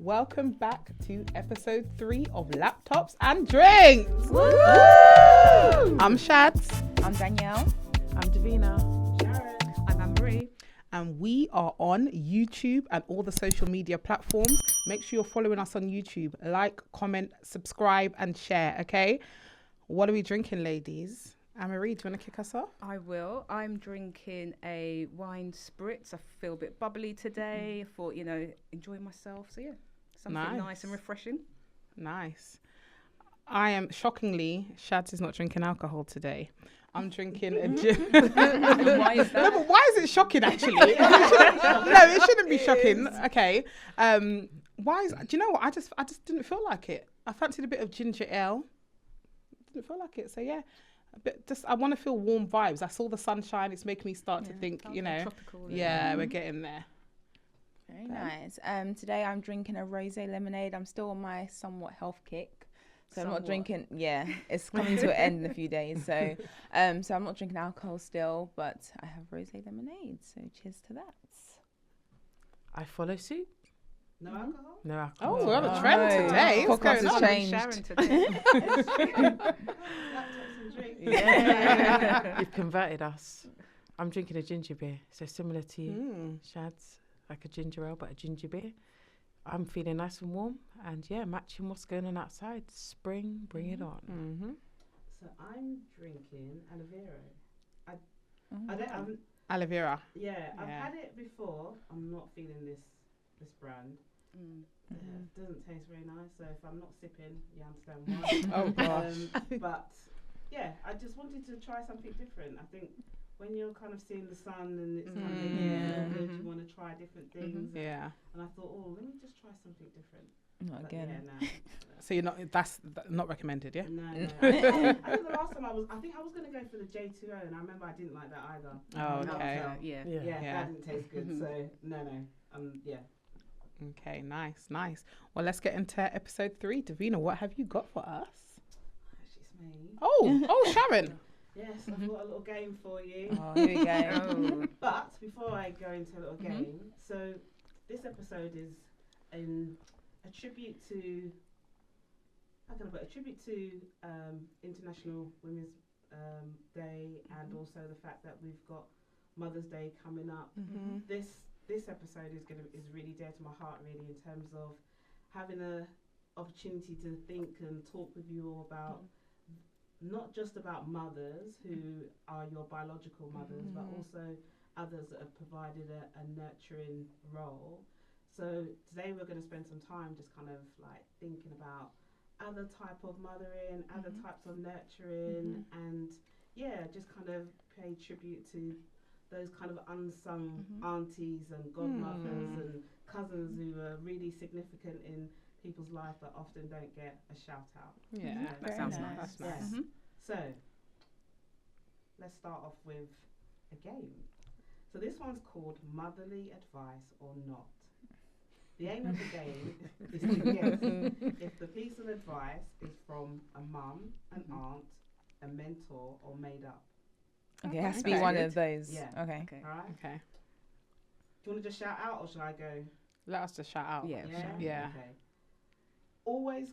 Welcome back to episode 3 of Laptops and Drinks. Woo! I'm Shads. I'm Danielle. I'm Davina. Sharon. I'm Anne-Marie. And we are on YouTube and all the social media platforms. Make sure you're following us on YouTube. Like, comment, subscribe, and share, okay? What are we drinking, ladies? Anne-Marie, do you want to kick us off? I will. I'm drinking a wine spritz. I feel a bit bubbly today. I thought, enjoy myself. So, yeah, something nice and refreshing. Nice. I am, shockingly, Shads is not drinking alcohol today. I'm drinking a gin. Why is that? No, but why is it shocking, actually? No, it shouldn't be shocking. Okay. Why is, do you know what? I just didn't feel like it. I fancied a bit of ginger ale. Didn't feel like it. So, yeah. I want to feel warm vibes. I saw the sunshine. It's making me start to think, tropical. We're getting there. Very nice. Today I'm drinking a rosé lemonade. I'm still on my somewhat health kick. So I'm not drinking, it's coming to an end in a few days. So I'm not drinking alcohol still, but I have rosé lemonade. So cheers to that. I follow suit. No alcohol? No alcohol. Oh, we're on a trend today. Podcast has changed. Sharon today. Yeah. You've converted us. I'm drinking a ginger beer. So similar to you, Shads, like a ginger ale, but a ginger beer. I'm feeling nice and warm. And yeah, matching what's going on outside. Spring, bring it on. Mm-hmm. So I'm drinking aloe vera. Aloe vera. I've had it before. I'm not feeling this brand. It doesn't taste very nice, so if I'm not sipping, you understand why. Oh gosh. But yeah, I just wanted to try something different. I think when you're kind of seeing the sun and it's kind of good, you want to try different things. Yeah. And I thought, let me just try something different. Not again. Yeah, no. So you're not, that's not recommended, yeah? No. I think the last time I was going to go for the J2O, and I remember I didn't like that either. Oh, okay. Yeah. That didn't taste good. So no. Okay, nice. Well, let's get into episode 3. Davina, what have you got for us? It's me. Oh, Sharon. Yes, I've got a little game for you. Oh, here we go. But before I go into a little game, so this episode is a tribute to, International Women's Day, and also the fact that we've got Mother's Day coming up. This episode is really dear to my heart, really, in terms of having a opportunity to think and talk with you all about not just about mothers who are your biological mothers, but also others that have provided a nurturing role. So today we're going to spend some time just kind of like thinking about other type of mothering, other types of nurturing, and just kind of pay tribute to those kind of unsung aunties and godmothers and cousins who are really significant in people's life but often don't get a shout out. Yeah, that sounds nice. That's nice. Yeah. So let's start off with a game. So this one's called Motherly Advice or Not. The aim of the game is to guess if the piece of advice is from a mum, an aunt, a mentor, or made up. Okay, it has to be one of those. Yeah. Okay. All right. Okay. Do you want to just shout out, or should I go? Let us just shout out. Yeah. Yeah. Okay. Always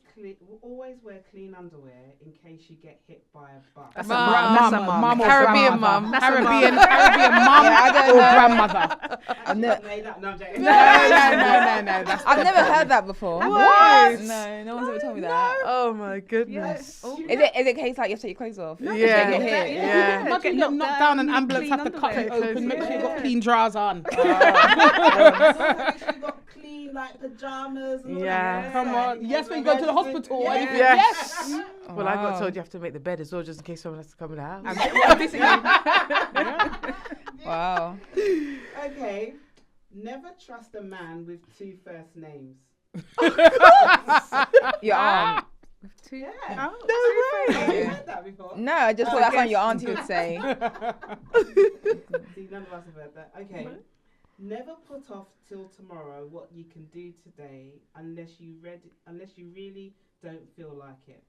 wear clean underwear in case you get hit by a bus. That's Mum or Caribbean grandmother. mum. Caribbean mum or grandmother. I've made that. No, I'm joking. No. That's I've never heard that before. What? No one's ever told me that. Oh my goodness. Oh, Is it a case like you have to take your clothes off? Yeah. Get hit? Yeah. Might get knocked down and ambulance have to cut it underwear. open. Make sure you've got clean drawers on. Make sure you got clean like pajamas. And all Yeah. that. Come on. Yes, when you go to the hospital. Yeah. Yes. Well, I got told you have to make the bed as well, just in case someone has to come in the house. Wow. Okay. Never trust a man with 2 first names. Your aunt. Yeah. Oh, Have you heard that before? No, I just thought that's what your auntie would say. See, none of us have heard that. Okay. Never put off till tomorrow what you can do today unless you really don't feel like it.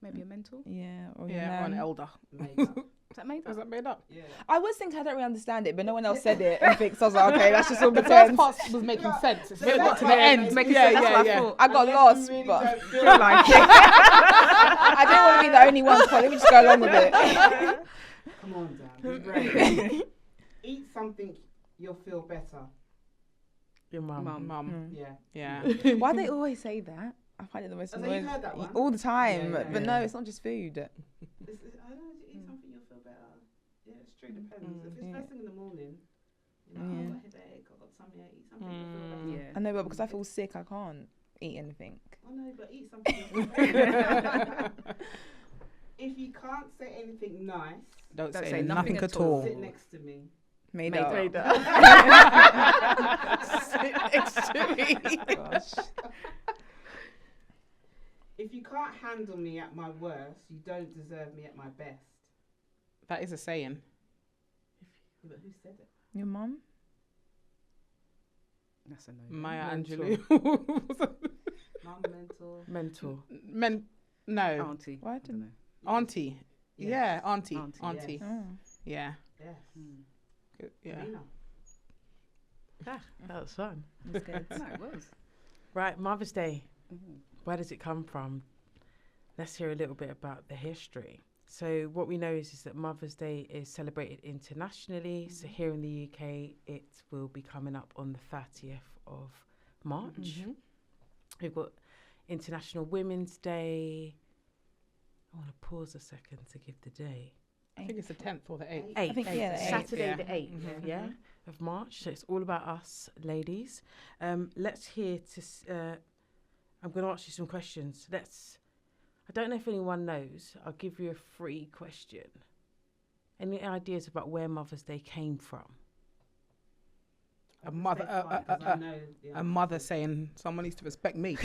Maybe a mentor. Yeah, or your Yeah, or an nan. elder. Made up. Is that made Was up? that made up? Yeah. I was thinking I don't really understand it, but no one else said it. And thinks I was like, okay, that's just all The first pretend. part was making sense. It's when it got to the That's end. right. Making yeah, sense, that's yeah, what I yeah. thought. I got Unless lost, you really but don't feel feel like it. I didn't want to be the only one. So let me just go along with it. Come on, Dan. Be brave. Eat something, you'll feel better. Your mum. Mum. Yeah. Yeah. Why do they always say that? I find it the most Have you annoying. heard that one? All the time, Yeah, yeah, but yeah. no, it's not just food. I don't know, eat something, you'll feel better. Yeah, it's true, depends. If it's Yeah. first thing in the morning, you know, Yeah. I've got a headache, I've got tummy ache, eat something, you'll feel better. Yeah. I know, but because I feel sick, I can't eat anything. I know, but eat something. You'll feel better. If you can't say anything nice, Don't Don't say say nothing nothing at at all. all. sit next to me. Made Made up. up. Made up. Sit next to me. Gosh. If you can't handle me at my worst, you don't deserve me at my best. That is a saying. Yeah, but who said it? Your mum? That's a no. Maya Mentor. Angelou. Mum, mentor. Mentor. No. Auntie. Why I don't didn't- know. Auntie. Yes. Yeah, auntie. Auntie, Auntie. Yes. Oh. Yeah. Yes. Mm. Good. Yeah. Nina. Ah, that was fun. That's good. No, it was. Right, Mother's Day. Mm. Where does it come from? Let's hear a little bit about the history. So what we know is that Mother's Day is celebrated internationally. So here in the UK, it will be coming up on the 30th of March. Mhm. We've got International Women's Day. I want to pause a second to give the day. I think it's the 10th or the 8th. I think, yeah, the 8th, Saturday yeah. the 8th, Mhm. yeah, of March. So it's all about us, ladies. Let's hear I'm going to ask you some questions. I don't know if anyone knows. I'll give you a free question. Any ideas about where Mother's Day came from? A mother, a mother saying someone needs to respect me.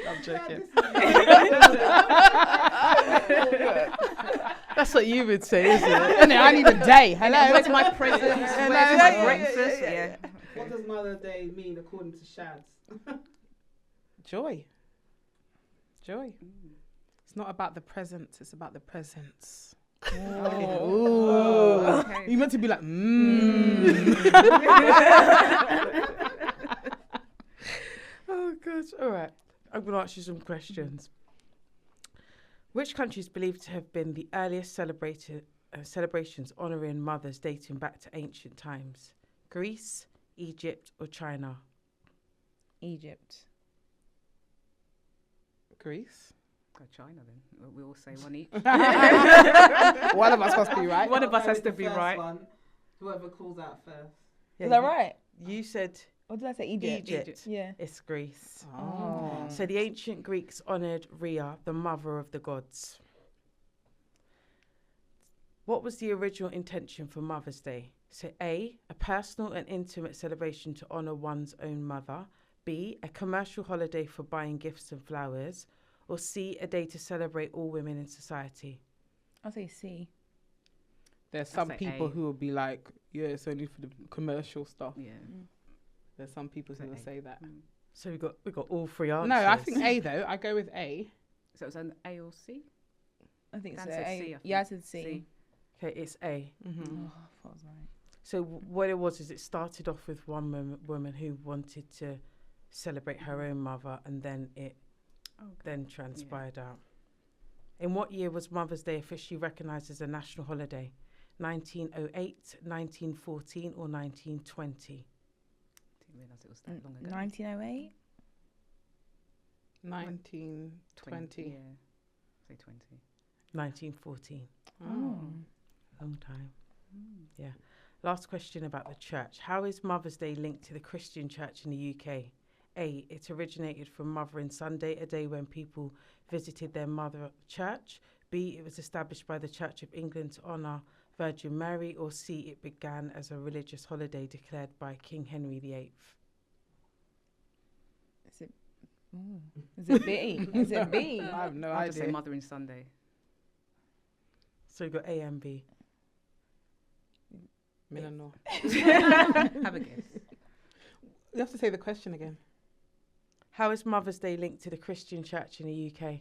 I'm joking. That's what you would say, isn't it? I need a day. Hello. Where's my presents? Where's my breakfast? Yeah. What does Mother's Day mean according to Shads? Joy. Joy. It's not about the presents, it's about the presents. Oh. Okay. You meant to be like, Oh, gosh. All right. I'm going to ask you some questions. Which country is believed to have been the earliest celebrations honouring mothers dating back to ancient times? Greece, Egypt, or China? Egypt. Greece. Go China then. We all say one each. One of us must be right. One of us I'll has go to with be the first right. one. Whoever calls out first. Is that right? You said Or did I say Egypt? Egypt. Yeah. It's Greece. Oh. So the ancient Greeks honoured Rhea, the mother of the gods. What was the original intention for Mother's Day? So A, a personal and intimate celebration to honour one's own mother. B, a commercial holiday for buying gifts and flowers. Or C, a day to celebrate all women in society. I'll say C. There's some say people A. who will be like, yeah, it's only for the commercial stuff. Yeah. There's some people who Say will A. say that. So we got all three answers. No, I think A though. I go with A. So it was an A or C? I think Dan so. said A. C, I Yeah, I think. said C. C. Okay, it's A. Mm-hmm. Oh, I thought I was right. So what it was is it started off with one woman who wanted to celebrate her own mother, and then it then transpired out. In what year was Mother's Day officially recognised as a national holiday? 1908, 1914 or 1920? Didn't realise it was that long ago. 1908? 1920. Yeah. Say 20. 1914. Oh. Long time. Yeah. Last question about the church. How is Mother's Day linked to the Christian church in the UK? A, it originated from Mothering Sunday, a day when people visited their mother at church. B, it was established by the Church of England to honour Virgin Mary. Or C, it began as a religious holiday declared by King Henry VIII. Is it? Ooh. Is it B? Is it B? I have no I'll just say idea. Mothering Sunday. So we've got A and B. Me don't know. Have a guess. You have to say the question again. How is Mother's Day linked to the Christian church in the UK?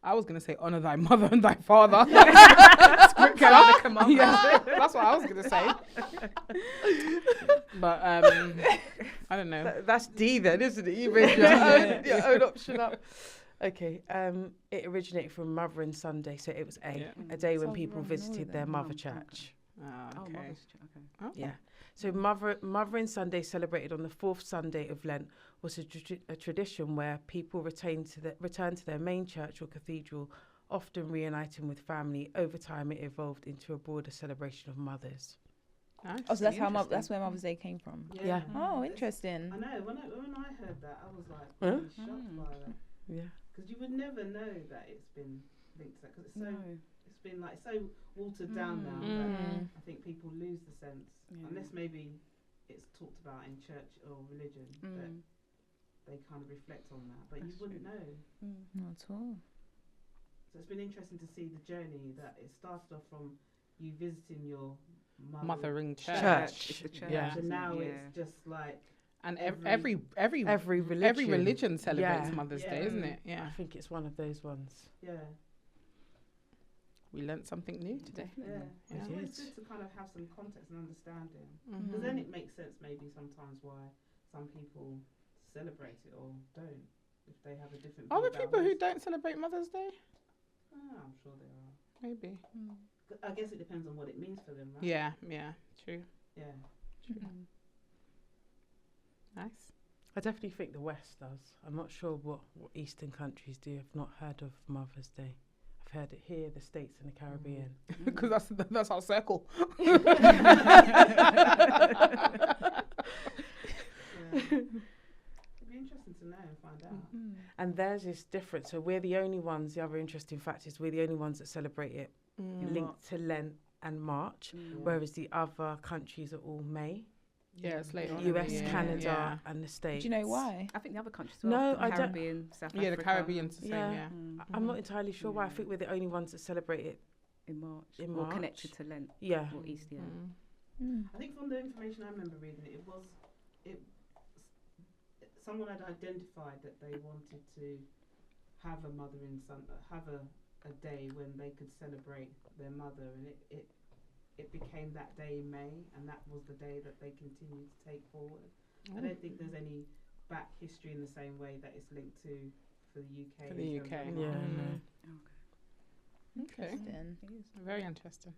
I was going to say, honour thy mother and thy father. Scripture are the commandments. Yeah, that's what I was going to say. But I don't know. That's D then, isn't it? You made your own option up. Okay. It originated from Mothering Sunday, so it was a day when people visited their mother church. Okay. Mother's Church, okay. Okay. Yeah. So Mothering Sunday, celebrated on the 4th Sunday of Lent, was a tradition where people return to their main church or cathedral, often reuniting with family. Over time, it evolved into a broader celebration of mothers. Nice. Oh, so that's where Mother's Day came from. Yeah. Oh, interesting. I know. When I heard that, I was like really shocked by that. Yeah. Because you would never know that it's been linked to that. Because it's so, it's been like so watered down now that I think people lose the sense, unless maybe it's talked about in church or religion, that they kind of reflect on that. But you wouldn't know. Not at all. So it's been interesting to see the journey that it started off from you visiting your Mothering Church. It's the church. Yeah. So now Yeah. it's just like And every Every religion. every religion celebrates Yeah. Mother's Day, Yeah. isn't it? I Yeah. think it's one of those ones. We learnt something new today. Yeah, It well, it's is. good to kind of have some context and understanding, Mm-hmm. because then it makes sense maybe sometimes why some people celebrate it or don't, if they have a different. Are view there about people who most- don't celebrate Mother's Day? I'm sure there are. Maybe. I guess it depends on what it means for them, right? Yeah, true. Yeah. Nice. I definitely think the West does. I'm not sure what Eastern countries do. I've not heard of Mother's Day. I've heard it here, the States and the Caribbean. Because that's our circle. Yeah. It'd be interesting to know and find out. And theirs is different. So we're the only ones, the other interesting fact is we're the only ones that celebrate it linked to Lent and March, whereas the other countries are all May. Yeah, it's later on in the US, year. Canada and the States. Do you know why? I think the other countries as No, well. I The don't- Caribbean, South Yeah, Africa. the Caribbean's the same, Yeah. yeah. I'm not entirely sure why. I think we're the only ones that celebrate it. In March. In Or March. connected to Lent Yeah. or Easter. I think from the information I remember reading, someone had identified that they wanted to have a have a day when they could celebrate their mother, and it became that day in May, and that was the day that they continued to take forward. I don't think there's any back history in the same way that it's linked to for the UK. For the in terms UK. of Yeah, March. no. Okay. Interesting. Very interesting.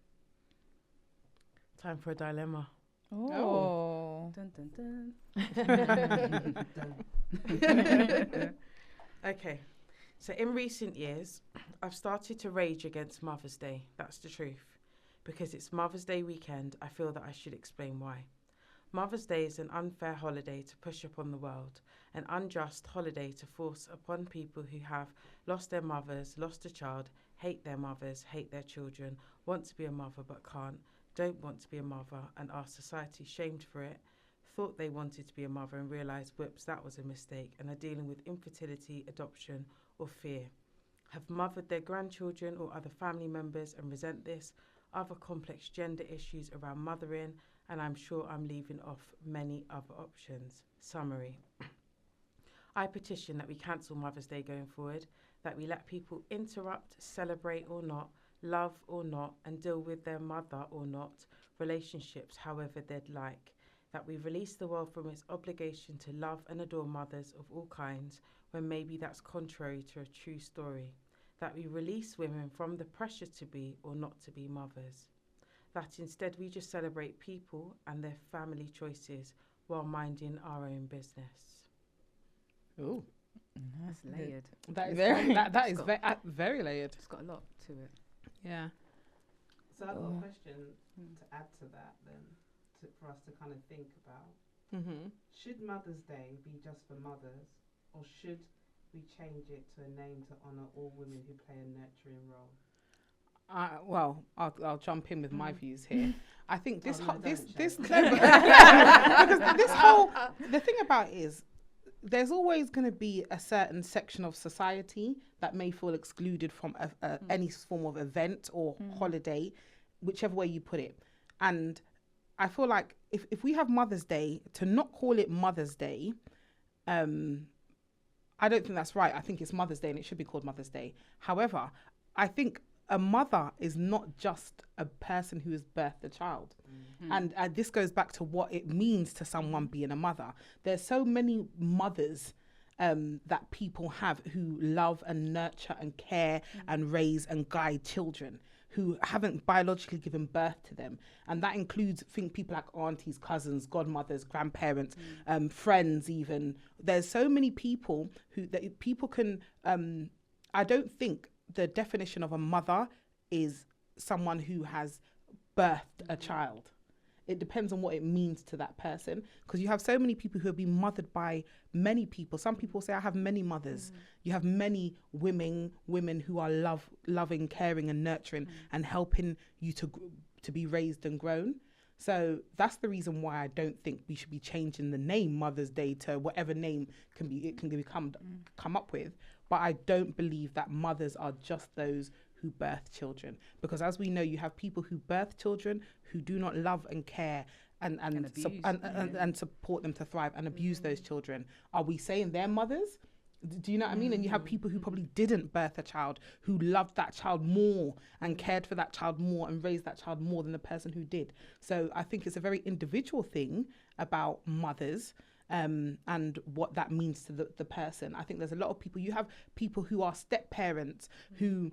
Time for a dilemma. Oh. Dun, dun, dun. Okay. So in recent years, I've started to rage against Mother's Day. That's the truth. Because it's Mother's Day weekend, I feel that I should explain why. Mother's Day is an unfair holiday to push upon the world, an unjust holiday to force upon people who have lost their mothers, lost a child, hate their mothers, hate their children, want to be a mother but can't, don't want to be a mother and are society shamed for it, thought they wanted to be a mother and realised, whoops, that was a mistake, and are dealing with infertility, adoption or fear, have mothered their grandchildren or other family members and resent this, other complex gender issues around mothering, and I'm sure I'm leaving off many other options. Summary. I petition that we cancel Mother's Day going forward, that we let people interrupt, celebrate or not, love or not, and deal with their mother or not, relationships however they'd like, that we release the world from its obligation to love and adore mothers of all kinds when maybe that's contrary to a true story, that we release women from the pressure to be or not to be mothers, that instead we just celebrate people and their family choices while minding our own business. Ooh, That's layered. that is Very- that is Scott. very layered. It's got a lot to it. Yeah. So I've got a question to add to that then, for us to kind of think about. Mm-hmm. Should Mother's Day be just for mothers, or should we change it to a name to honour all women who play a nurturing role? Well, I'll jump in with my views here. I think this Oh, no, this don't, this Sharon. because this whole the thing about it is there's always going to be a certain section of society that may feel excluded from any form of event or holiday, whichever way you put it. And I feel like if we have Mother's Day, to not call it Mother's Day, I don't think that's right. I think it's Mother's Day and it should be called Mother's Day. However, I think a mother is not just a person who has birthed a child. And this goes back to what it means to someone being a mother. There's so many mothers that people have who love and nurture and care and raise and guide children who haven't biologically given birth to them. And that includes, people like aunties, cousins, godmothers, grandparents, friends even. There's so many people that people can, I don't think the definition of a mother is someone who has birthed a child. It depends on what it means to that person, because you have so many people who have been mothered by many people. Some people say, I have many mothers. You have many women who are loving, caring and nurturing and helping you to be raised and grown. So that's the reason why I don't think we should be changing the name Mother's Day to whatever name it can come up with. But I don't believe that mothers are just those who birth children, because as we know, you have people who birth children who do not love and care and support them to thrive and abuse those children. Are we saying they're mothers? Do you know what I mean? And you have people who probably didn't birth a child, who loved that child more and cared for that child more and raised that child more than the person who did. So I think it's a very individual thing about mothers. And what that means to the person. I think there's a lot of people. You have people who are step parents who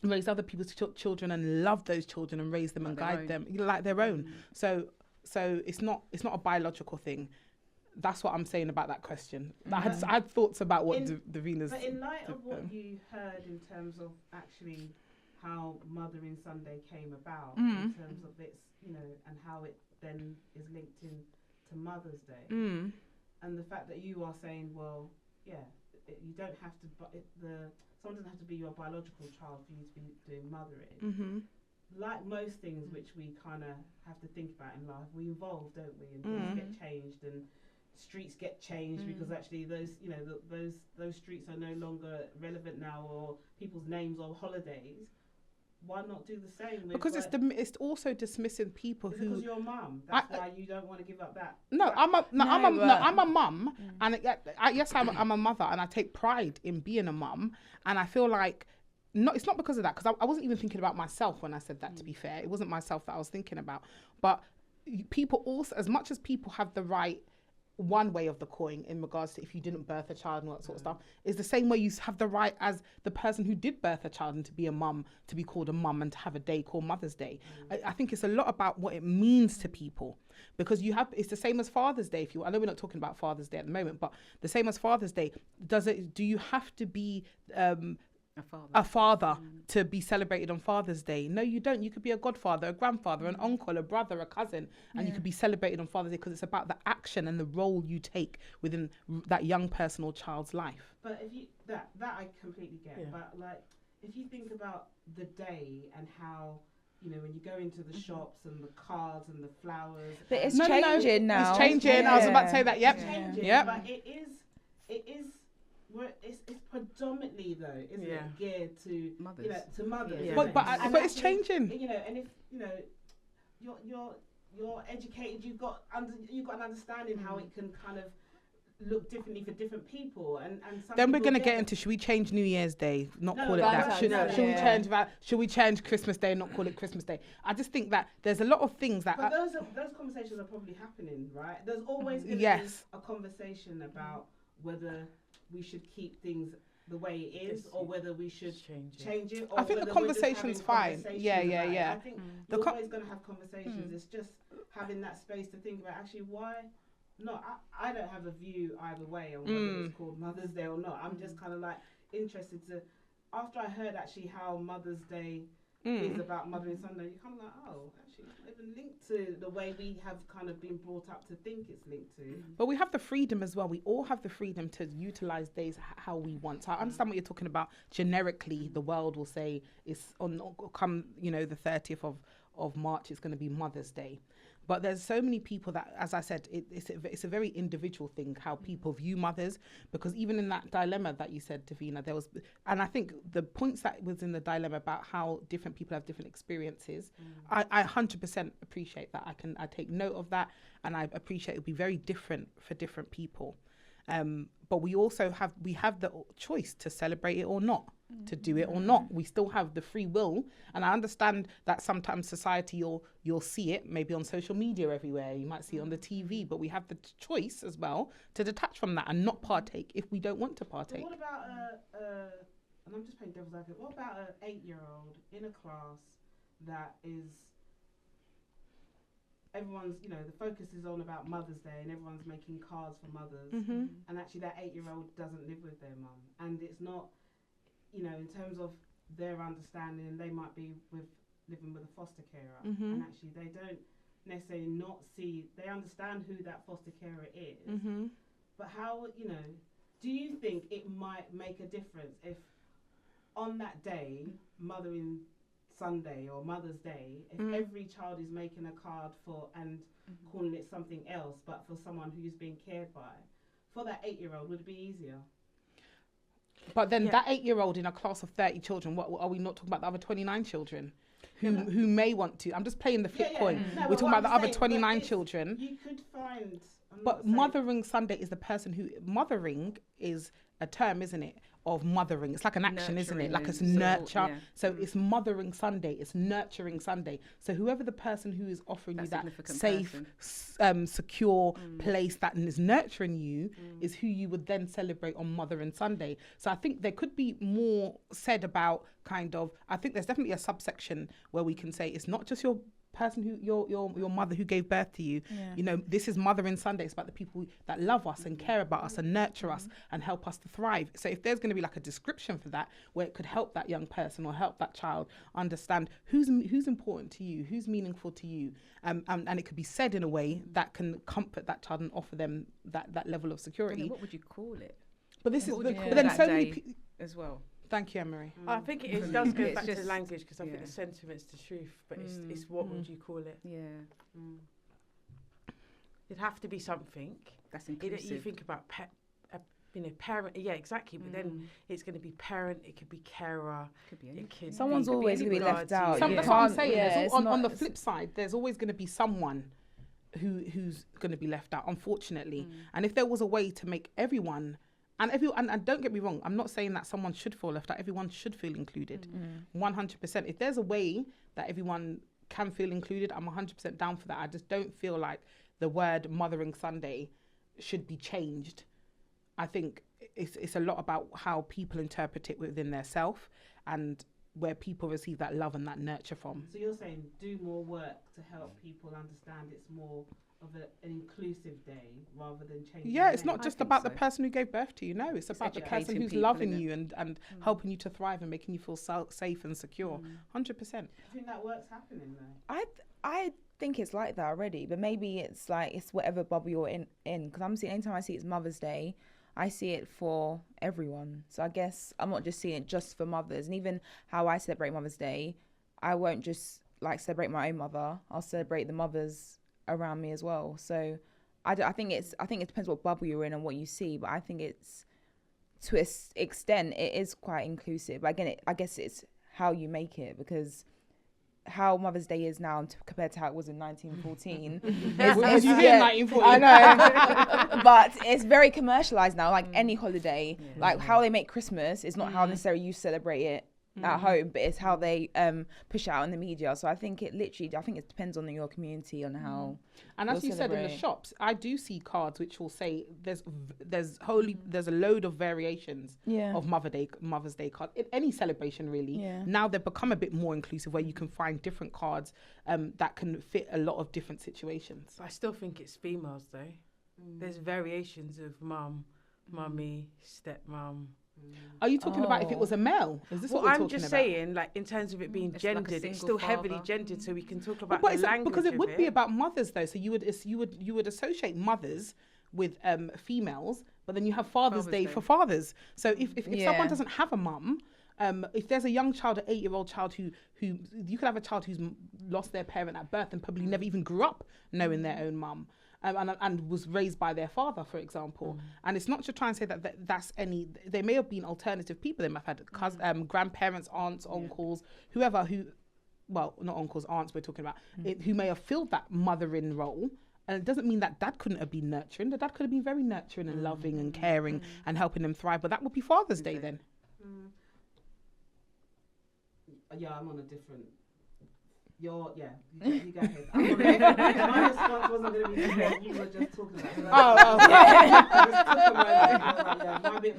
raise other people's children and love those children and raise them and guide them like their own. So it's not a biological thing. That's what I'm saying about that question. I had thoughts about what Davina's. But in light of what you heard in terms of actually how Mothering Sunday came about, in terms of its, and how it then is linked in to Mother's Day, and the fact that you are saying, well, you don't have to, someone doesn't have to be your biological child for you to be doing mothering. Like most things which we kind of have to think about in life, we evolve, don't we? And things get changed and streets get changed because actually those those streets are no longer relevant now, or people's names or holidays. Why not do the same? Because it's also dismissing people who. Because you're a mum. That's why you don't want to give up that. I'm a mum, and yes, I'm a mother, and I take pride in being a mum, and I feel like. No, it's not because of that, because I wasn't even thinking about myself when I said that, to be fair. It wasn't myself that I was thinking about. But people also, as much as people have the right, one way of the coin in regards to if you didn't birth a child and all that sort of stuff, is the same way you have the right as the person who did birth a child and to be a mum, to be called a mum and to have a day called Mother's Day. I think it's a lot about what it means to people, because it's the same as Father's Day. I know we're not talking about Father's Day at the moment, but the same as Father's Day, do you have to be a father to be celebrated on Father's Day? No, you don't. You could be a godfather, a grandfather, an uncle, a brother, a cousin, and you could be celebrated on Father's Day, because it's about the action and the role you take within that young person or child's life. But if you that I completely get. But like, if you think about the day and how, when you go into the shops and the cards and the flowers. But it's changing now. It's changing. I was about to say that. Yep. It's changing. Yep. But it is. It's predominantly though, isn't it, geared to mothers? To mothers. Yeah. But it's changing. And if you're educated, you've got an understanding how it can kind of look differently for different people, and then we're gonna get into, should we change New Year's Day, call it that? Should we change Christmas Day and not call it Christmas Day? I just think that there's a lot of things that. But those conversations are probably happening, right? There's always gonna be a conversation about whether we should keep things the way it is, or whether we should change it. Or I think the conversation's fine. Yeah. I think you're always going to have conversations. It's just having that space to think about actually why. No, I don't have a view either way on whether it's called Mother's Day or not. I'm just kind of like interested to. After I heard actually how Mother's Day is about Mothering Sunday, you kind of like, actually it's not even linked to the way we have kind of been brought up to think it's linked to. But we have the freedom as well. We all have the freedom to utilize days how we want. So I understand what you're talking about. Generically, the world will say it's the 30th of March, it's going to be Mother's Day. But there's so many people that, as I said, it's a very individual thing how people view mothers, because even in that dilemma that you said, Davina, and I think the points that was in the dilemma about how different people have different experiences, I 100% appreciate that. I take note of that, and I appreciate it'll be very different for different people. But we also have the choice to celebrate it or not, to do it or not. We still have the free will. And I understand that sometimes society, you'll see it maybe on social media everywhere. You might see it on the TV, but we have the choice as well to detach from that and not partake if we don't want to partake. But what about and I'm just playing devil's advocate, what about an 8-year-old in a class that is, everyone's, you know, the focus is on about Mother's Day and everyone's making cards for mothers, and actually that 8-year-old doesn't live with their mum, and it's not, you know, in terms of their understanding, they might be living with a foster carer, and actually they don't necessarily not see, they understand who that foster carer is, but how, you know, do you think it might make a difference if on that day, Mothering Sunday or Mother's Day, if every child is making a card for and calling it something else, but for someone who's being cared by, for that 8-year-old, would it be easier? But then that 8-year-old in a class of 30 children, what are we not talking about the other 29 children who may want to? I'm just playing the flip coin. No, we're talking about the other 29 but children. You could find. But Mothering Sunday is the person who, mothering is a term, isn't it? Of mothering. It's like an action, isn't it? Like it's nurture. So it's Mothering Sunday. It's Nurturing Sunday. So whoever the person who is offering you that safe, secure place that is nurturing you is who you would then celebrate on Mothering Sunday. So I think there could be more said about kind of, I think there's definitely a subsection where we can say it's not just your person who your mother who gave birth to you. You know, this is Mothering Sunday. It's about the people that love us and care about us and nurture us and help us to thrive. So if there's going to be like a description for that where it could help that young person or help that child understand who's important to you, who's meaningful to you, and it could be said in a way that can comfort that child and offer them that level of security. What would you call it? But this is but then so many as well. Thank you, Anne-Marie. I think it does go back to language, because I think the sentiment's the truth, but it's what would you call it? Yeah. It'd have to be something. That's inclusive. You think about parent, exactly, but then it's going to be parent, it could be carer, could be anything. Someone's always going to be left out. That's what I'm saying. On the flip side, there's always going to be someone who's going to be left out, unfortunately. And if there was a way to make everyone, and don't get me wrong, I'm not saying that someone should feel left out. Everyone should feel included, 100%. If there's a way that everyone can feel included, I'm 100% down for that. I just don't feel like the word Mothering Sunday should be changed. I think it's a lot about how people interpret it within their self and where people receive that love and that nurture from. So you're saying do more work to help people understand it's more of an inclusive day rather than changing. Yeah, it's not just about the person who gave birth to you. No, it's about the person who's loving you and helping you to thrive and making you feel safe and secure. 100%. I think that work's happening though. I think it's like that already, but maybe it's like it's whatever bubble you're in. Because I'm seeing, anytime I see it's Mother's Day, I see it for everyone. So I guess I'm not just seeing it just for mothers. And even how I celebrate Mother's Day, I won't just like celebrate my own mother. I'll celebrate the mothers around me as well. So I think it depends what bubble you're in and what you see, but I think it's, to an extent, it is quite inclusive. But again, I guess it's how you make it, because how Mother's Day is now compared to how it was in 1914. Was you here in 1914? I know. But it's very commercialized now, like any holiday. Like how they make Christmas is not how necessarily you celebrate it at home, but it's how they push it out in the media. So I think it depends on your community, on how. And as you said, in the shops, I do see cards which will say there's a load of variations of Mother's Day card in any celebration really. Now they've become a bit more inclusive, where you can find different cards that can fit a lot of different situations. I still think it's females though. There's variations of mum, mummy, stepmum. Are you talking about if it was a male? Is this what we're talking about? I'm just saying, like in terms of it being gendered, like it's still heavily gendered, so we can talk about the language because it would be about mothers though. So you would associate mothers with females, but then you have Father's Day for fathers. So if someone doesn't have a mum, if there's a young child, an 8-year-old child who you could have a child who's lost their parent at birth and probably never even grew up knowing their own mum. And was raised by their father, for example. And it's not to try and say that's any. There may have been alternative people. They might have had grandparents, aunts, uncles, whoever not uncles, aunts. We're talking about who may have filled that mothering role. And it doesn't mean that dad couldn't have been nurturing. The dad could have been very nurturing and loving and caring and helping them thrive. But that would be Father's Day then. Yeah, I'm on a different. You go ahead. I'm on a different. My response wasn't going to be what you were just talking about.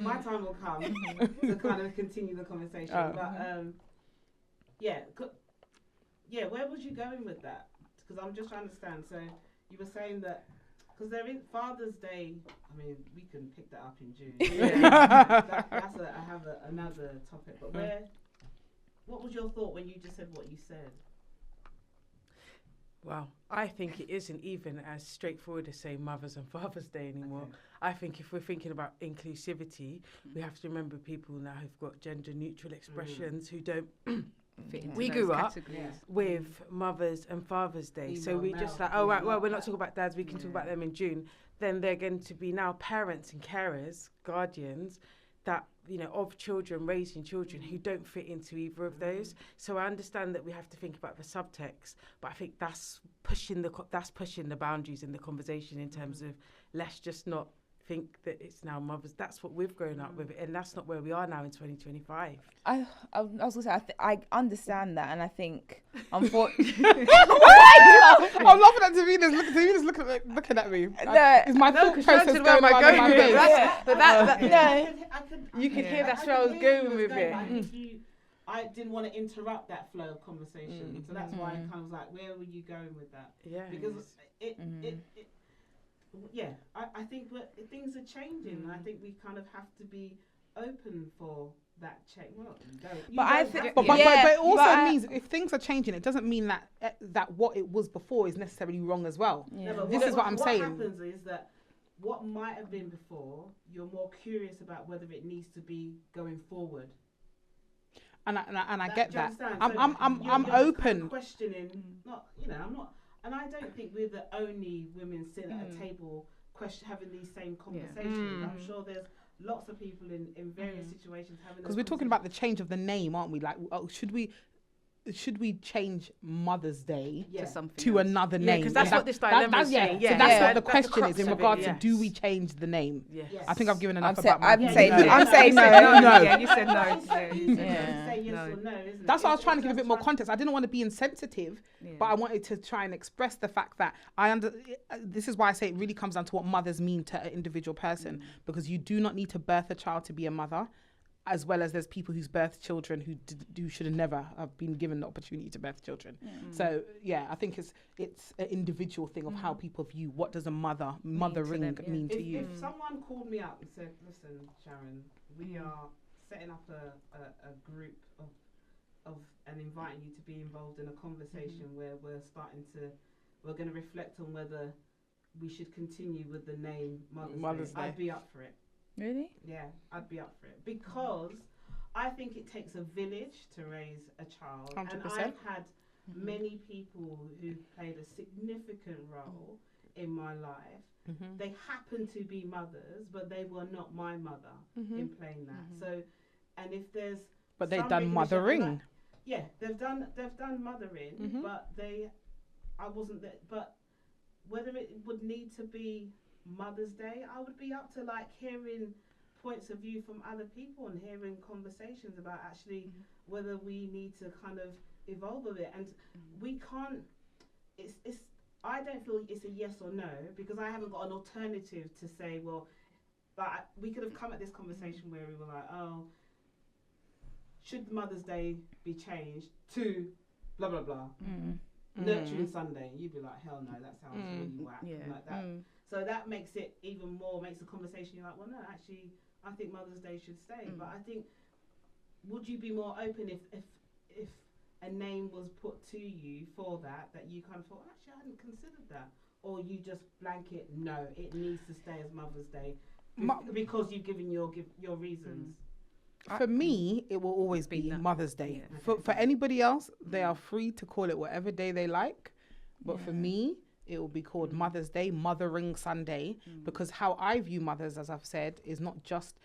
My time will come to kind of continue the conversation. But where was you going with that? Because I'm just trying to understand. So you were saying that because there is Father's Day. I mean, we can pick that up in June. I have another topic. But what was your thought when you just said what you said? Well, I think it isn't even as straightforward as saying Mother's and Father's Day anymore. Okay. I think if we're thinking about inclusivity, we have to remember people now who've got gender neutral expressions who don't fit into we grew up with Mother's and Father's Day. So we just like, oh, right, well, we're not talking about dads, we can talk about them in June. Then they're going to be now parents and carers, guardians, that, you know, of children, raising children who don't fit into either of those. So I understand that we have to think about the subtext, but I think that's pushing the boundaries in the conversation in terms of let's just not think that it's now mothers. That's what we've grown up with, and that's not where we are now in 2025. I was gonna say I understand that, and I think unfortunately, I'm laughing at Davina's looking at me. Is my thought process going around in my face? You could hear that's where I was going with it. I didn't want to interrupt that flow of conversation, so that's why I kind of was like, where were you going with that? Yeah, because I think things are changing, and I think we kind of have to be open for that change. Well, but it also means if things are changing, it doesn't mean that what it was before is necessarily wrong as well. Yeah. No, this is what I'm saying. What happens is that what might have been before, you're more curious about whether it needs to be going forward. And I get that. I'm open. Kind of questioning, I'm not. And I don't think we're the only women sitting at a table having these same conversations. I'm sure there's lots of people in various situations having. Because we're talking about the change of the name, aren't we? Like, should we change Mother's Day to another name? Because that's what this dilemma is saying. So that's what the question is in regards to do we change the name? Yes. I think I've given enough about I'm saying no. Yeah, you said no. You say yes or no, isn't it? That's why I was trying to give a bit more context. I didn't want to be insensitive, but I wanted to try and express the fact that this is why I say it really comes down to what mothers mean to an individual person, because you do not need to birth a child to be a mother. As well as there's people who's birthed children who should have never have been given the opportunity to birth children. So I think it's an individual thing of how people view what does a mothering mean to you. If someone called me up and said, "Listen, Sharon, we are setting up a group of and inviting you to be involved in a conversation where we're going to reflect on whether we should continue with the name Mother's Day," I'd be up for it. Really? Yeah, I'd be up for it because I think it takes a village to raise a child. 100%. And I've had many people who played a significant role in my life. They happen to be mothers, but they were not my mother in playing that. So, and if there's they've done mothering. They've done mothering, but I wasn't there. But whether it would need to be Mother's Day, I would be up to like hearing points of view from other people and hearing conversations about actually whether we need to kind of evolve a bit. And we can't. I don't feel it's a yes or no because I haven't got an alternative to say. Well, like we could have come at this conversation where we were like, oh, should Mother's Day be changed to blah blah blah. Nurturing Sunday, you'd be like, hell no, that sounds really whack, like that. So that makes it even more, makes the conversation, you're like, well, no, actually, I think Mother's Day should stay. But I think, would you be more open if a name was put to you for that you kind of thought, actually, I hadn't considered that? Or you just blanket, no, it needs to stay as Mother's Day because you've given your reasons? For me, it will always be Mother's Day. For anybody else, they are free to call it whatever day they like. But for me, it will be called Mother's Day, Mothering Sunday, because how I view mothers, as I've said, is not just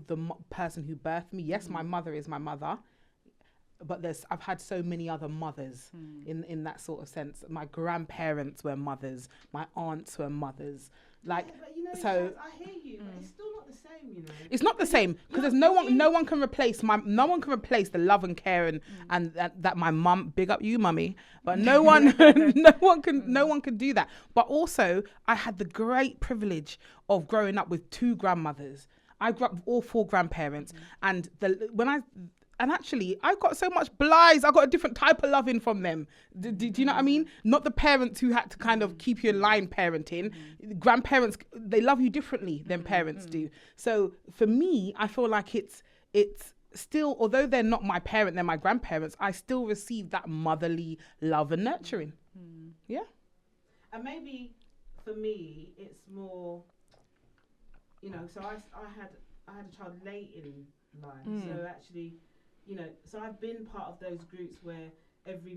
the person who birthed me. Yes, my mother is my mother, but I've had so many other mothers in that sort of sense. My grandparents were mothers, my aunts were mothers. Like, yeah, but you know, so I hear you, but it's still not the same, you know. it's not the same because there's no one can replace the love and care and that my mum, big up you mummy, but no one no one can do that. But also I had the great privilege of growing up with two grandmothers. I grew up with all four grandparents, and actually, I got so much blighs. I got a different type of loving from them. Do you know what I mean? Not the parents who had to kind of keep you in line parenting. Grandparents, they love you differently than parents do. So for me, I feel like it's still, although they're not my parent, they're my grandparents, I still receive that motherly love and nurturing. Yeah. And maybe for me, it's more, you know, so I had a child late in life. So actually, you know, so I've been part of those groups where every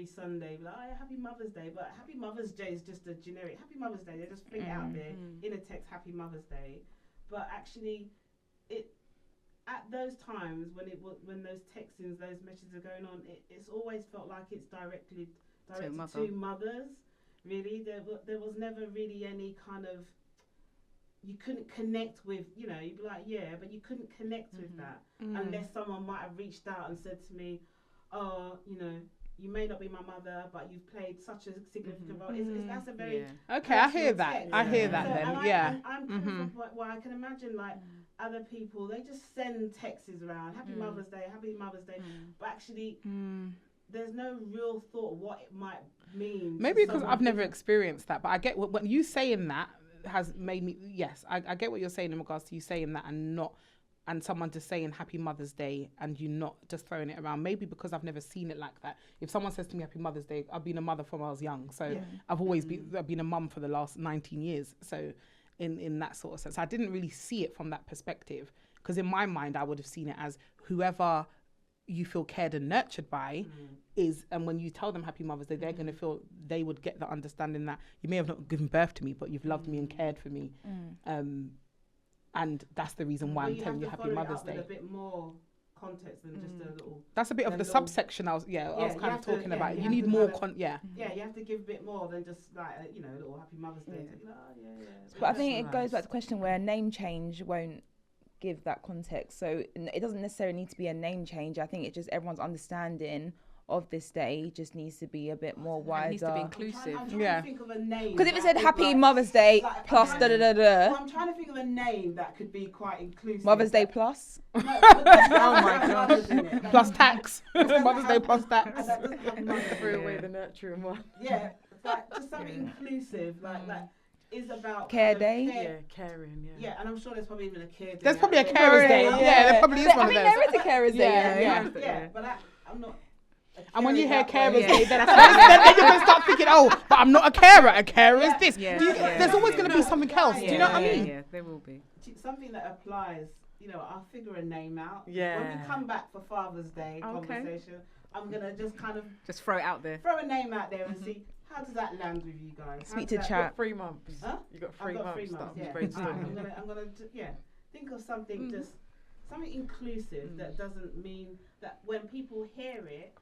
Sunday, like, oh, Happy Mother's Day, but Happy Mother's Day is just a generic Happy Mother's Day. They just fling it out there in a text, Happy Mother's Day. But actually, at those times when those textings, those messages are going on, it's always felt like it's directed to mothers. Really, there was never really any kind of, you couldn't connect with, you know, you'd be like, yeah, but you couldn't connect with that unless someone might have reached out and said to me, oh, you know, you may not be my mother, but you've played such a significant role. That's a very okay. I hear that. text. I hear that. So, then, and yeah. I'm kind of well, I can imagine like other people, they just send texts around, Happy Mother's Day, Happy Mother's Day, but actually there's no real thought what it might mean. Maybe because I've never experienced that, but I get when you saying that has made me, yes, I get what you're saying in regards to you saying that and someone just saying Happy Mother's Day and you not just throwing it around. Maybe because I've never seen it like that. If someone says to me Happy Mother's Day, I've been a mother from when I was young, so I've always been a mum for the last 19 years. So in that sort of sense, I didn't really see it from that perspective, because in my mind I would have seen it as whoever you feel cared and nurtured by is, and when you tell them Happy Mother's Day, they're going to feel, they would get the understanding that you may have not given birth to me, but you've loved me and cared for me. And that's the reason why I'm telling you Happy Mother's Day. With a bit more context than just a little. That's a bit of the subsection I was kind of talking about. You need more Yeah, you have to give a bit more than just like a little Happy Mother's Day. But I think it goes back to the question where a name change won't give that context. So it doesn't necessarily need to be a name change. I think it just, everyone's understanding of this day just needs to be a bit more wider. It needs to be inclusive. I'm trying to think of a name. Because if it said Happy Mother's Day plus da da da da. I'm trying to think of a name that could be quite inclusive. Mother's Day plus. Oh my god. Plus tax. Mother's Day plus tax. Threw away the nurturing one. Yeah, like just something inclusive, like is about Care Day. Yeah, caring. Yeah, and I'm sure there's probably even a care day. There's probably a carer's day. Yeah, there probably is one of those. There is a carer's day. Yeah, but I'm not. And when you hear carers day, then you're going to start thinking, oh, but I'm not a carer. A carer is this. There's always going to be something else. Do you know what I mean? Yeah, there will be. Something that applies, I'll figure a name out. Yeah. When we come back for Father's Day conversation, I'm going to just kind of... Just throw it out there. Throw a name out there and see, how does that land with you guys? Speak to chat. You got 3 months. Huh? You got 3 months. 3 months, yeah. I'm going to think of something something inclusive that doesn't mean that when people hear it,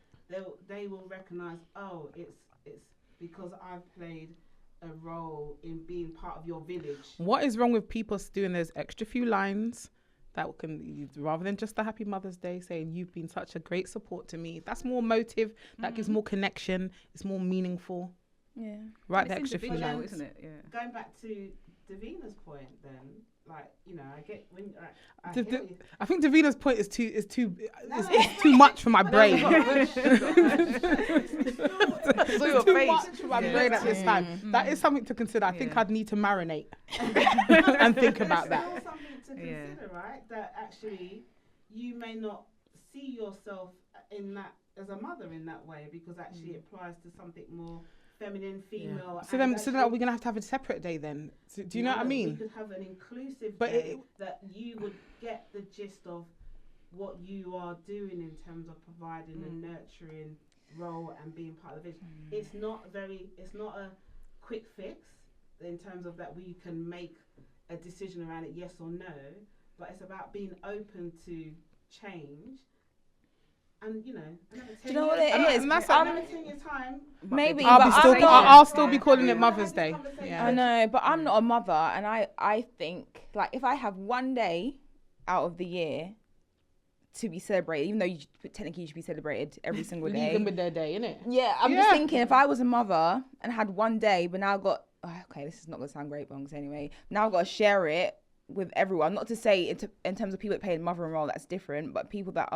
they will recognise, oh, it's because I've played a role in being part of your village. What is wrong with people doing those extra few lines that can, rather than just the Happy Mother's Day, saying you've been such a great support to me? That's more motive. That gives more connection. It's more meaningful. Yeah. Right, the extra few lines, isn't it? Yeah. Going back to Davina's point, then. Like, I get when I think Davina's point is too much for my brain. It's too much for my brain at this time. That is something to consider. I think I'd need to marinate and think about that. It's still something to consider, right? That actually you may not see yourself in that as a mother in that way, because actually it applies to something more feminine, female. So then are we going to have a separate day then? So, do you know what I mean? We could have an inclusive day that you would get the gist of what you are doing in terms of providing a nurturing role and being part of the vision. It's not a quick fix in terms of that we can make a decision around it, yes or no, but it's about being open to change and you know, another 10 Do you know what years, it is? and that's another 10 years time. Maybe, I'll but be still. I'm not- I'll still be calling it Mother's Day. Yeah. I know, but I'm not a mother, and I think like if I have one day out of the year to be celebrated, even though technically you should be celebrated every single day. Leave them with their day, innit? Yeah, I'm just thinking if I was a mother and had one day, but now I've got okay, this is not gonna sound great, but I'm gonna say anyway. Now I've got to share it with everyone. Not to say in terms of people that play the mothering role, that's different, but people that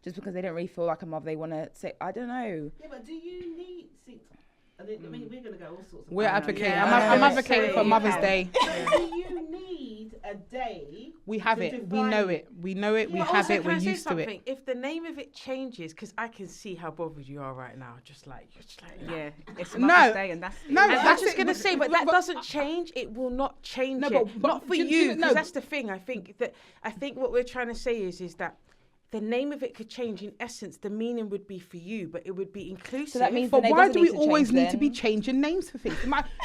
just because they don't really feel like a mother, they want to say I don't know. Yeah, but do you need? I mean, we're gonna go all sorts of. We're advocating. Yeah. I'm advocating for Mother's Day. Do you need a day? We have to it. We know it. We know it. We But have also, it. can We're I say used to it. something? If the name of it changes, because I can see how bothered you are right now, just like nah. Yeah, it's No. Mother's Day, and that's No, And that's I'm just it. gonna say, but that doesn't change. It will not change it. but Not for do you, know- because that's the thing. I think what we're trying to say is that the name of it could change. In essence, the meaning would be for you, but it would be inclusive. So that means But the name why doesn't do we need to always change need then. to be changing names for things?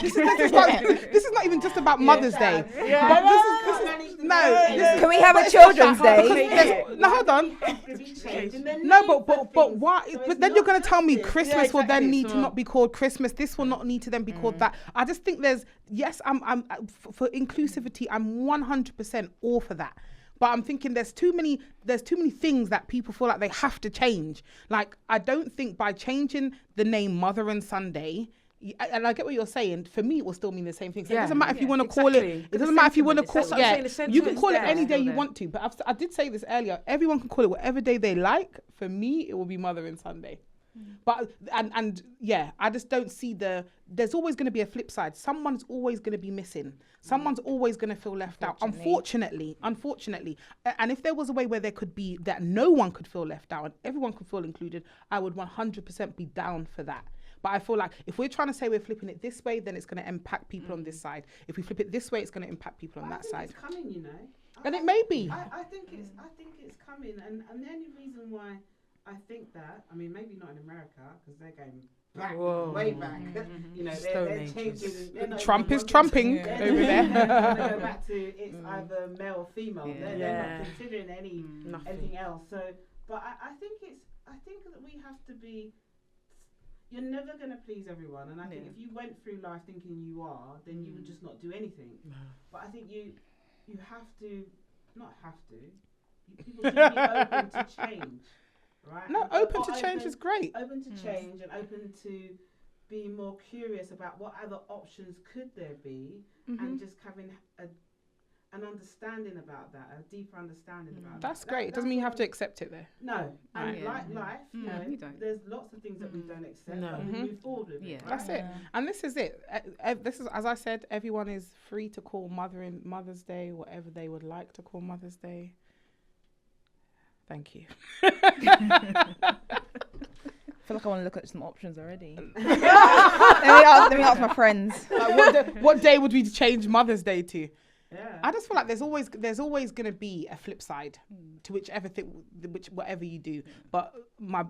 This is not even just about Mother's Day. But this is Can we have a Children's Day? No, hold on. No, but why? But then you're going to tell me Christmas will then need to not be called Christmas. This will not need to then be called that. I just think I'm for inclusivity. I'm 100% all for that. But I'm thinking there's too many things that people feel like they have to change. Like, I don't think by changing the name Mother and Sunday, and I get what you're saying, for me it will still mean the same thing. So it doesn't matter if you want to call it, exactly. it doesn't matter if you want to call you can call it there. any day Still you there. want to. But I did say this earlier, everyone can call it whatever day they like. For me, it will be Mother and Sunday. But and yeah, I just don't see there's always going to be a flip side. Someone's always going to be missing. Someone's always going to feel left out. Unfortunately. And if there was a way where there could be that no one could feel left out and everyone could feel included, I would 100% be down for that. But I feel like if we're trying to say we're flipping it this way, then it's going to impact people on this side. If we flip it this way, it's going to impact people on that side. It's coming, you know. And it may be. I think it's coming, and the only reason why I think that, I mean, maybe not in America because they're going back, way back. You know, they're changing. They're not Trump even is trumping they're over there. gonna go back to it's either male or female. They're not considering anything else. So, but I think that we have to be. You're never going to please everyone, and I think if you went through life thinking you are, then you would just not do anything. But I think you have to, not have to. People should be open to change. Right? No, open to change is great. Open to change and open to being more curious about what other options could there be, and just having an understanding about that, a deeper understanding about that. That's great. It doesn't mean you have to accept it there. No, and Right. like life, you know, you don't. there's lots of things that we don't accept, but we move forward with it. That's it. And this is it. This is, as I said, everyone is free to call Mother's Day whatever they would like to call Mother's Day. Thank you. I feel like I want to look at some options already. let me ask my friends. Like what day would we change Mother's Day to? Yeah. I just feel like there's always going to be a flip side to whatever you do. But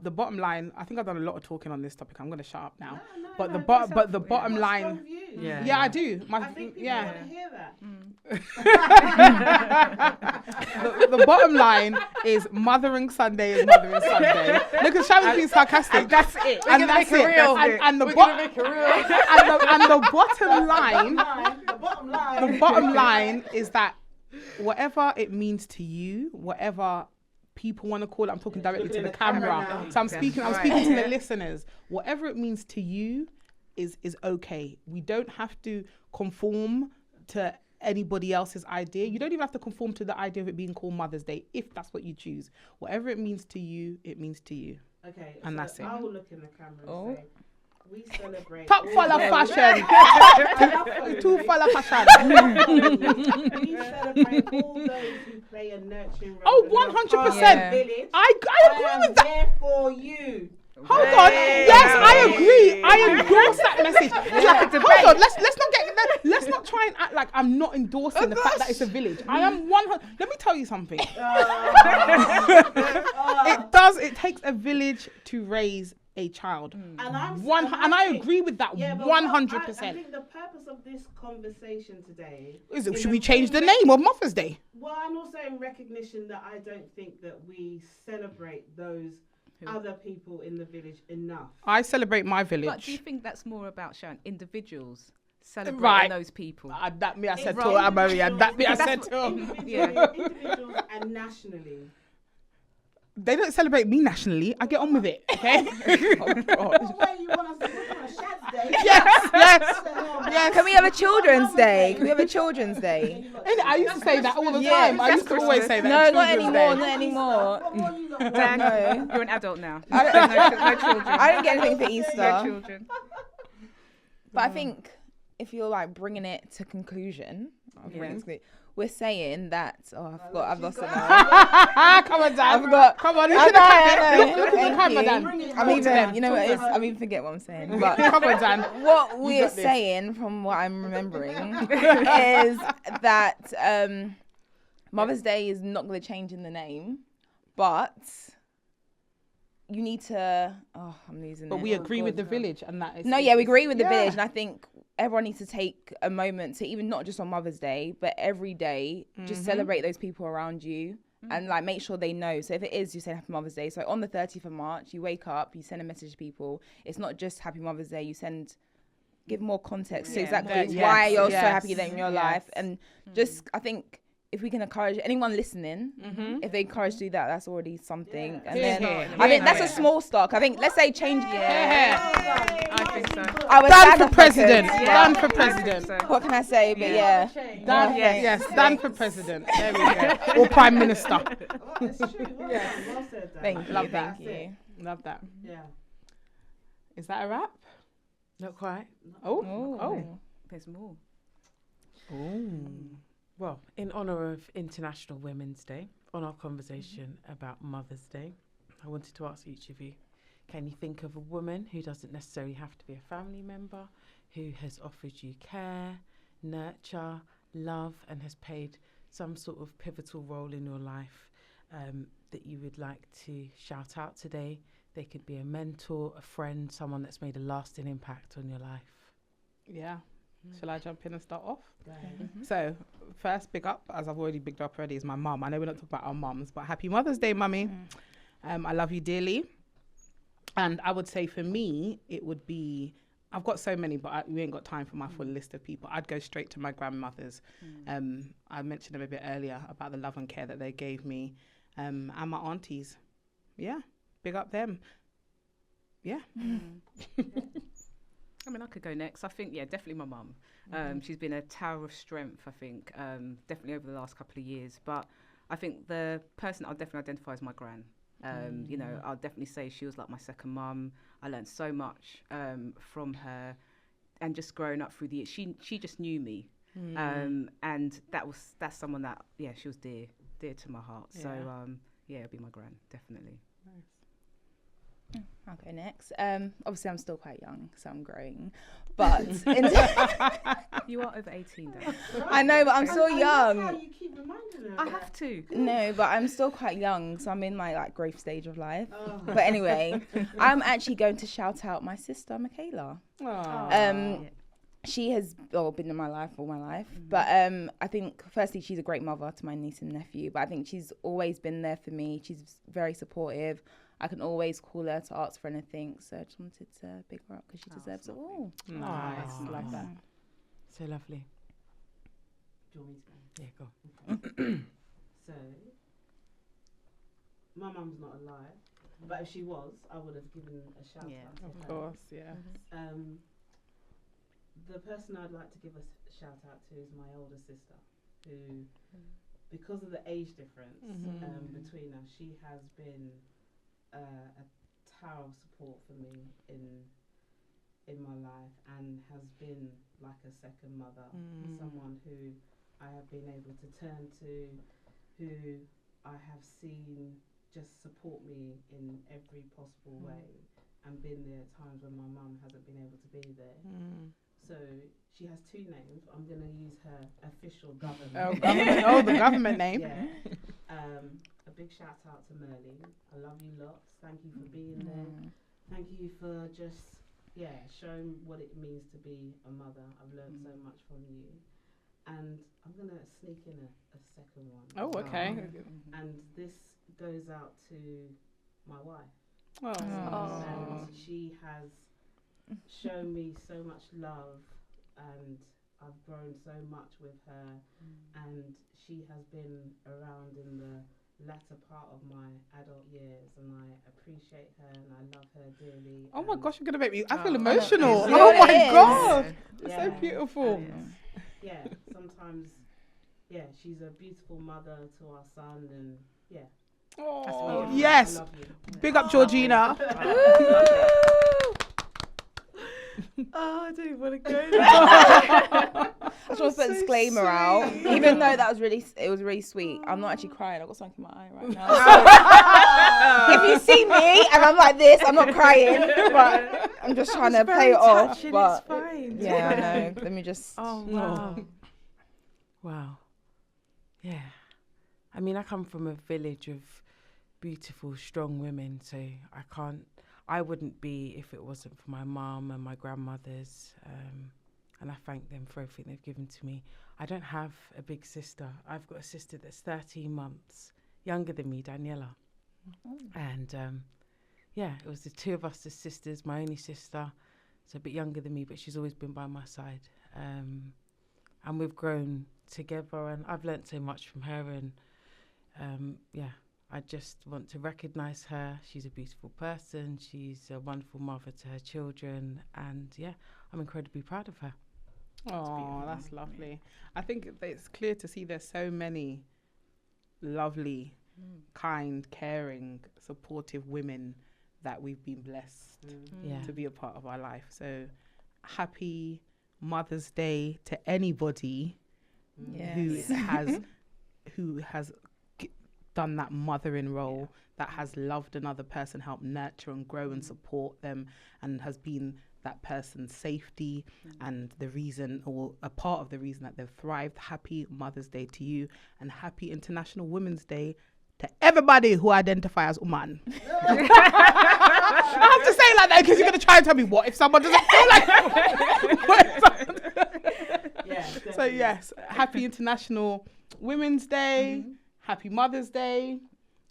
the bottom line, I think I've done a lot of talking on this topic. I'm going to shut up now. But the bottom line, yeah, I do. I think people want to hear that. The bottom line is Mothering Sunday is Mothering Sunday. Look at Sharon's being sarcastic. And that's it. And that's it. And the bottom line is that whatever it means to you, whatever people want to call it, I'm talking directly to the camera. So I'm speaking to the listeners. Whatever it means to you is okay. We don't have to conform to anybody else's idea. You don't even have to conform to the idea of it being called Mother's Day if that's what you choose. Whatever it means to you, it means to you. Okay, and so that's it. I will look in the camera and say, we celebrate Top all follow those- fashion. Two follow fashion. We celebrate all those who play a nurturing role. Oh, 100%. Yeah. Village. I agree with that. There for you. Hold on. Yes, I agree. I endorse that message. Hold on. Let's not try and act like I'm not endorsing the fact that it's a village. I am 100. Let me tell you something. It takes a village to raise a child. And I agree with that 100%. I think the purpose of this conversation today Should we change the name of Mother's Day? Well, and also in recognition that I don't think that we celebrate those other people in the village enough. I celebrate my village. But do you think that's more about showing individuals celebrating Right. those people? That me I said Right. to Amaria. That me I said That's to. Individuals and nationally. They don't celebrate me nationally. I get on with it. Okay. Oh, wait, you want us to put on a Shad's Day? Yes. Yeah, can we have a children's day? Can we have a children's day? And I used to say that all the Yeah, time. I that's used to always say that. No, not Children's anymore. Day. Not anymore. What more you got? Dan, No. you're an adult now. I don't, No children. I don't get anything for No Easter. children. But I think if you're like bringing it to conclusion, we're saying that. Oh, I've lost it now. Come on, Dan. I forgot. Come on. I know. Look at the Thank camera, you. Dan. I'm even, you know what it is? I'm even forget what I'm saying. But Come on, Dan. what we're got this. saying, from what I'm remembering, is that Mother's Day is not going to change in the name, but you need to. Oh, I'm losing it. But we agree with the village, and that is. No, yeah, we agree with the Yeah. village, and I think everyone needs to take a moment to, even not just on Mother's Day, but every day, just celebrate those people around you and like make sure they know. So if it is, you say Happy Mother's Day. So on the 30th of March, you wake up, you send a message to people. It's not just Happy Mother's Day. You give more context to Yeah, exactly more- why yes, you're so yes, happy that in your yes. life, and just I think. If we can encourage anyone listening, if they encourage to do that, that's already something. And Hear, then hear. I think that's Hear. a small start. I think let's say change. I think so. I was Dan South for president. African. Dan for president. What can I say? But yeah. Dan, yes, Dan for president. There we go. Or prime minister. It's true. Well said, Dan. Thank you. Love Thank that. you. Love that. Yeah. Is that a wrap? Not quite. Oh. There's more. Well, in honour of International Women's Day, on our conversation about Mother's Day, I wanted to ask each of you, can you think of a woman who doesn't necessarily have to be a family member, who has offered you care, nurture, love, and has played some sort of pivotal role in your life that you would like to shout out today? They could be a mentor, a friend, someone that's made a lasting impact on your life. Yeah. Shall I jump in and start off? So, first, big up, as I've already bigged up already, is my mum. I know we're not talking about our mums, but happy Mother's Day, mummy. I love you dearly. And I would say for me, it would be, I've got so many, but we ain't got time for my full list of people. I'd go straight to my grandmothers. I mentioned them a bit earlier about the love and care that they gave me. And my aunties. Yeah, big up them. Yeah. I mean, I could go next. I think, definitely my mum. She's been a tower of strength, I think, definitely over the last couple of years. But I think the person I'll definitely identify as my gran. You know, I'll definitely say she was like my second mum. I learned so much from her, and just growing up through the years, she just knew me, and that's someone that she was dear to my heart. So it'll be my gran, definitely. I'll go next. Obviously, I'm still quite young, so I'm growing. But You are over 18, Dan. I know, but I'm still young. How you keep reminding her. I have to. No, but I'm still quite young, so I'm in my like growth stage of life. Oh. But anyway, I'm actually going to shout out my sister, Michaela. She has been in my life all my life. But I think, firstly, she's a great mother to my niece and nephew. But I think she's always been there for me. She's very supportive. I can always call her to ask for anything. So I just wanted to big her up because she deserves it all. Nice. Like that. So lovely. Do you want me to go? Yeah, go. So, my mum's not alive, but if she was, I would have given a shout out to Of her. course, yeah. The person I'd like to give a shout out to is my older sister, who, because of the age difference between us, she has been a tower of support for me in my life, and has been like a second mother, someone who I have been able to turn to, who I have seen just support me in every possible way, and been there at times when my mum hasn't been able to be there. So she has two names. I'm going to use her official government. The government name. Yeah. A big shout out to Merlin. I love you lots. Thank you for being there. Thank you for just showing what it means to be a mother. I've learned so much from you. And I'm going to sneak in a second one. Oh, okay. And this goes out to my wife. And she has shown me so much love, and I've grown so much with her, and she has been around in the latter part of my adult years, and I appreciate her and I love her dearly. Oh my gosh, you're gonna make me. I feel emotional. Yeah, Oh my it is. god, it's Yeah. so beautiful. Sometimes, she's a beautiful mother to our son, and Oh beautiful. yes, I love you. big up Georgina. Oh, I don't even want to go. I just want to put a disclaimer out, even though it was really sweet. I'm not actually crying. I've got something in my eye right now. If you see me and I'm like this, I'm not crying, but I'm just trying to play it off. But It's fine. yeah, I know. Let me just. Oh, wow. Wow. Yeah. I mean, I come from a village of beautiful, strong women, so I wouldn't be if it wasn't for my mum and my grandmothers, and I thank them for everything they've given to me. I don't have a big sister. I've got a sister that's 13 months younger than me, Daniela. And it was the two of us as sisters. My only sister is a bit younger than me, but she's always been by my side. And we've grown together, and I've learnt so much from her, and I just want to recognise her. She's a beautiful person. She's a wonderful mother to her children. And, I'm incredibly proud of her. Oh, that's lovely. I think it's clear to see there's so many lovely, kind, caring, supportive women that we've been blessed to be a part of our life. So happy Mother's Day to anybody who has done that mothering role, that has loved another person, helped nurture and grow and support them, and has been that person's safety and the reason, or a part of the reason that they've thrived. Happy Mother's Day to you, and happy International Women's Day to everybody who identify as woman. I have to say it like that because you're going to try and tell me what if someone doesn't feel like So yes, happy International Women's Day. Happy Mother's Day.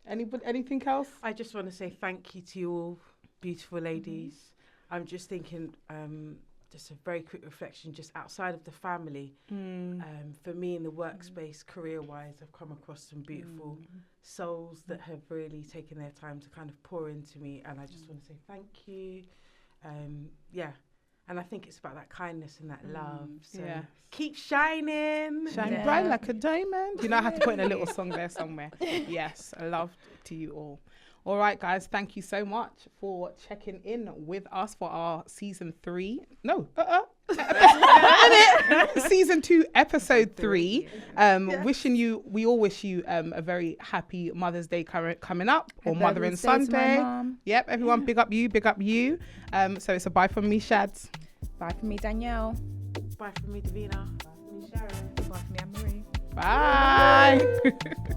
Anything else? I just want to say thank you to you all, beautiful ladies. I'm just thinking, just a very quick reflection, just outside of the family. For me in the workspace, career-wise, I've come across some beautiful souls that have really taken their time to kind of pour into me, and I just want to say thank you. And I think it's about that kindness and that love. So keep shining. Shine bright like a diamond. You know, I had to put in a little song there somewhere. Yes, a love to you all. All right, guys, thank you so much for checking in with us for our season 3. No, season 2, episode 3. We all wish you a very happy Mother's Day coming up, or Mothering Sunday. Yep, everyone, big up you. So it's a bye from me, Shads. Bye from me, Danielle. Bye from me, Davina. Bye from me, Sharon. Bye from me, Anne-Marie. Bye.